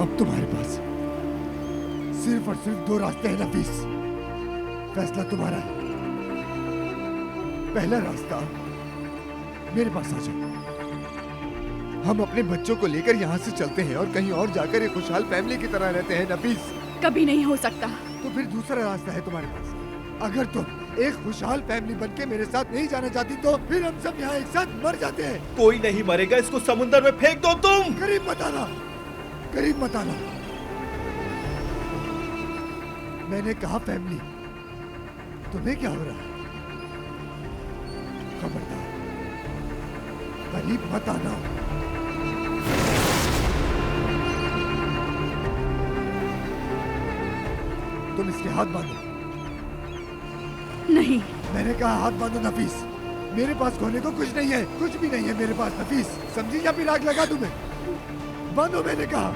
अब तुम्हारे पास सिर्फ और सिर्फ दो रास्ते हैं नफीस। फैसला तुम्हारा है। पहला रास्ता, मेरे पास आ जाओ। हम अपने बच्चों को लेकर यहाँ से चलते हैं और कहीं और जाकर एक खुशहाल फैमिली की तरह रहते हैं नफीस। कभी नहीं हो सकता। तो फिर दूसरा रास्ता है तुम्हारे पास। अगर तुम एक खुशहाल फैमिली बनके मेरे साथ नहीं जाना चाहती तो फिर हम सब यहाँ एक साथ मर जाते हैं। कोई नहीं मरेगा, इसको समुंदर में फेंक दो तुम। करीब मत आना, करीब मत आना। मैंने कहा फैमिली। तुम्हें क्या हो रहा है? खबरदार, करीब मत आना। तुम इसके हाथ बांधो। नहीं। मैंने कहा हाथ बांधो नफीस। मेरे पास खोने को कुछ नहीं है, कुछ भी नहीं है मेरे पास नफीस। समझी या फिर आग लगा तुम्हें? बांधो, मैंने कहा।